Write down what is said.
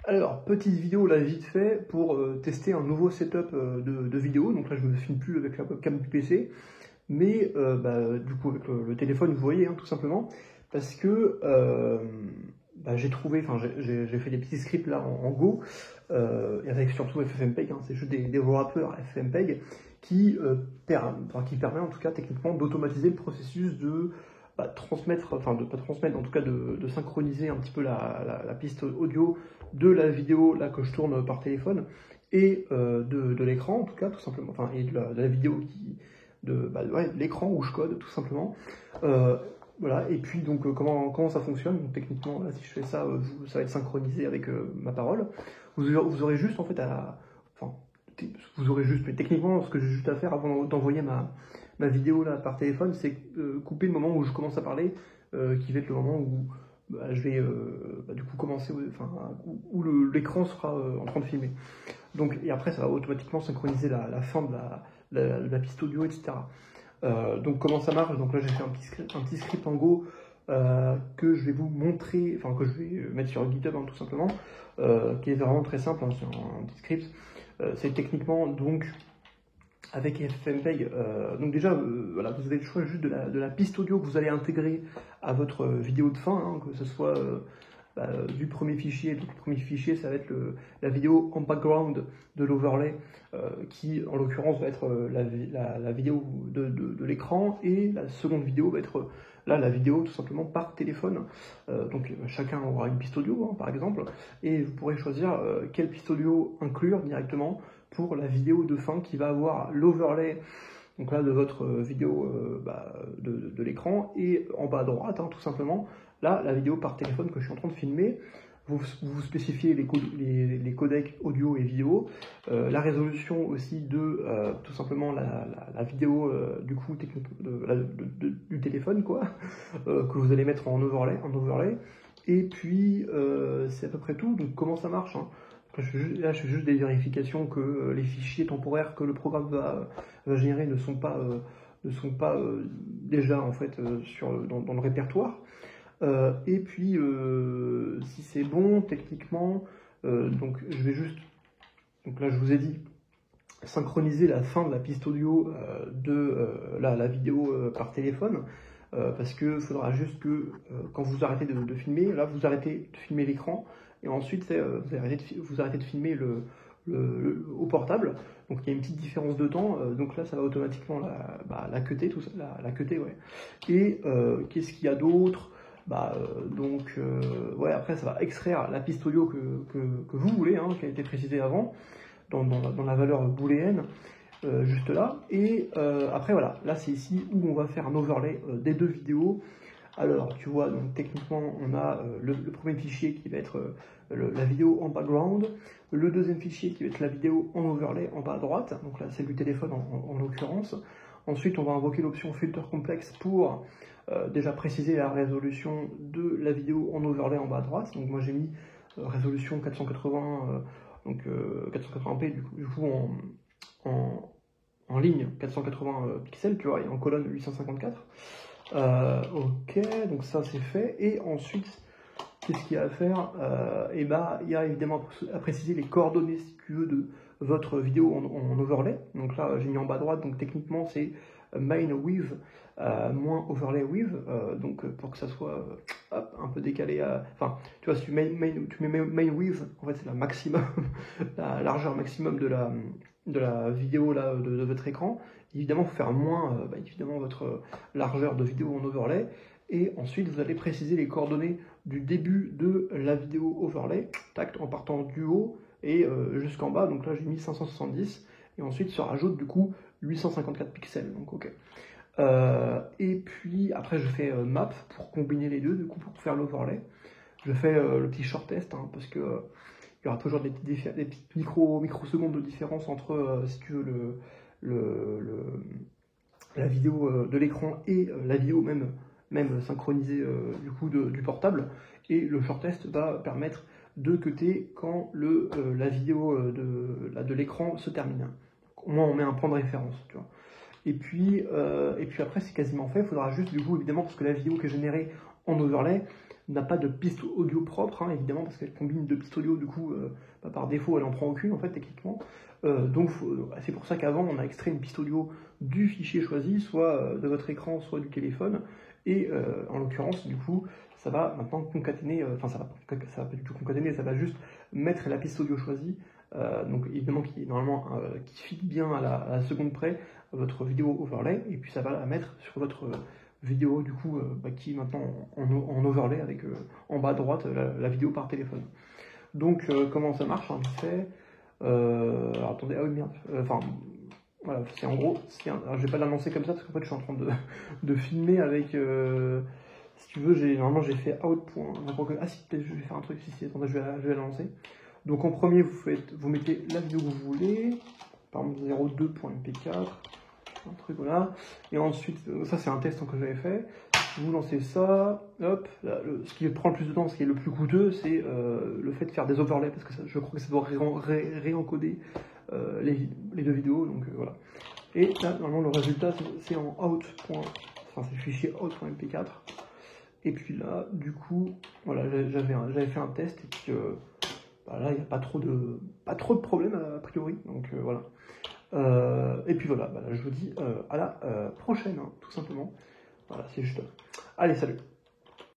Alors, petite vidéo là vite fait pour tester un nouveau setup de vidéo. Donc là, je ne me filme plus avec la webcam du PC, mais du coup avec le téléphone, vous voyez, hein, tout simplement, parce que j'ai trouvé, enfin j'ai fait des petits scripts là en Go, et avec surtout FFmpeg, hein, c'est juste des wrappers FFmpeg qui permet en tout cas techniquement d'automatiser le processus de transmettre, enfin de pas transmettre, en tout cas de synchroniser un petit peu la piste audio de la vidéo là que je tourne par téléphone et de l'écran en tout cas tout simplement, enfin et de la vidéo de l'écran où je code tout simplement. Voilà, et puis donc comment ça fonctionne. Donc, techniquement là, si je fais ça, ça va être synchronisé avec ma parole. Vous aurez juste en fait vous aurez juste, mais techniquement ce que j'ai juste à faire avant d'envoyer ma vidéo là par téléphone, c'est couper le moment où je commence à parler, qui va être le moment où je vais du coup commencer, où l'écran sera en train de filmer. Donc, et après ça va automatiquement synchroniser la fin de la piste audio, etc. Donc comment ça marche? Donc là j'ai fait un petit script en Go que je vais vous montrer, enfin que je vais mettre sur GitHub, hein, tout simplement, qui est vraiment très simple, hein, c'est un petit script. C'est techniquement donc avec FFmpeg, donc déjà voilà, vous avez le choix juste de la piste audio que vous allez intégrer à votre vidéo de fin, hein, que ce soit du premier fichier. Donc le premier fichier ça va être la vidéo en background de l'overlay, qui en l'occurrence va être la vidéo de l'écran, et la seconde vidéo va être là la vidéo tout simplement par téléphone. Donc chacun aura une piste audio, hein, par exemple, et vous pourrez choisir quelle piste audio inclure directement pour la vidéo de fin qui va avoir l'overlay donc là de votre vidéo de l'écran, et en bas à droite, hein, tout simplement là la vidéo par téléphone que je suis en train de filmer. Vous spécifiez les codecs audio et vidéo, la résolution aussi de tout simplement la vidéo du coup technique du téléphone, quoi, que vous allez mettre en overlay, et puis c'est à peu près tout. Donc comment ça marche, hein. Là, je fais juste des vérifications que les fichiers temporaires que le programme va générer ne sont pas déjà en fait dans le répertoire. Et puis si c'est bon techniquement, donc je vais juste, donc là je vous ai dit, synchroniser la fin de la piste audio de la vidéo par téléphone, parce que faudra juste que quand vous arrêtez de filmer, là vous arrêtez de filmer l'écran, et ensuite vous arrêtez de filmer au portable. Donc il y a une petite différence de temps, donc là ça va automatiquement la cutter, tout ça, la cutter, ouais. Et qu'est-ce qu'il y a d'autre? Ouais, après ça va extraire la piste audio que vous voulez, hein, qui a été précisée avant dans la valeur booléenne, juste là. Et après voilà, là c'est ici où on va faire un overlay des deux vidéos. Alors tu vois, donc techniquement on a le premier fichier qui va être la vidéo en background, le deuxième fichier qui va être la vidéo en overlay en bas à droite, donc là c'est du téléphone en l'occurrence. Ensuite on va invoquer l'option filter complexe pour déjà préciser la résolution de la vidéo en overlay en bas à droite. Donc moi j'ai mis résolution 480, 480p du coup en ligne 480 pixels, tu vois, et en colonne 854. Ok, donc ça c'est fait. Et ensuite, qu'est-ce qu'il y a à faire? Il y a évidemment à préciser les coordonnées, si tu veux, de votre vidéo en overlay. Donc là, j'ai mis en bas à droite, donc techniquement c'est main with moins overlay with, donc pour que ça soit un peu décalé. Enfin, tu vois, si tu mets main with, en fait c'est la maximum, la largeur maximum de la vidéo là, de votre écran. Évidemment, il faut faire moins évidemment votre largeur de vidéo en overlay. Et ensuite, vous allez préciser les coordonnées du début de la vidéo overlay, tac, en partant du haut et jusqu'en bas. Donc là, j'ai mis 570. Et ensuite, se rajoute du coup 854 pixels. Donc, ok. Et puis, après, je fais map pour combiner les deux, du coup, pour faire l'overlay. Je fais le petit short test, hein, parce que il y aura toujours des petites microsecondes de différence entre, si tu veux, la vidéo de l'écran et la vidéo même synchronisée du coup du portable. Et le short test va permettre de cutter quand la vidéo de l'écran se termine. Au moins on met un point de référence, tu vois. Et puis après c'est quasiment fait. Il faudra juste du coup évidemment, parce que la vidéo qui est générée en overlay, n'a pas de piste audio propre, hein, évidemment, parce qu'elle combine deux pistes audio, du coup, par défaut, elle en prend aucune, en fait, techniquement. Donc, c'est pour ça qu'avant, on a extrait une piste audio du fichier choisi, soit de votre écran, soit du téléphone. Et en l'occurrence, du coup, ça va maintenant concaténer, enfin, ça va pas du tout concaténer, ça va juste mettre la piste audio choisie, donc évidemment qui est normalement qui fit bien à la seconde près votre vidéo overlay, et puis ça va la mettre sur votre vidéo du coup qui est maintenant en overlay avec en bas à droite la vidéo par téléphone. Donc comment ça marche, hein, vite fait. Alors, attendez, ah oui merde, enfin voilà, c'est en gros, alors, je vais pas l'annoncer comme ça parce qu'en fait je suis en train de filmer avec, si tu veux, normalement j'ai fait out. Ah si, peut-être je vais faire un truc, si, attendez, je vais l'annoncer. Donc en premier, vous mettez la vidéo que vous voulez, par exemple 02.mp4, un truc voilà, et ensuite, ça c'est un test que j'avais fait, vous lancez ça, hop, là, ce qui prend le plus de temps, ce qui est le plus coûteux, c'est le fait de faire des overlays, parce que je crois que ça doit réencoder les deux vidéos, donc voilà. Et là, normalement, le résultat, c'est en out. Enfin, c'est le fichier out.mp4. Et puis là, du coup, voilà, j'avais fait un test, et puis bah là, il n'y a pas trop de problèmes a priori, donc voilà. Et puis voilà, bah là, je vous dis à la prochaine, hein, tout simplement. Voilà, c'est juste. Allez, salut!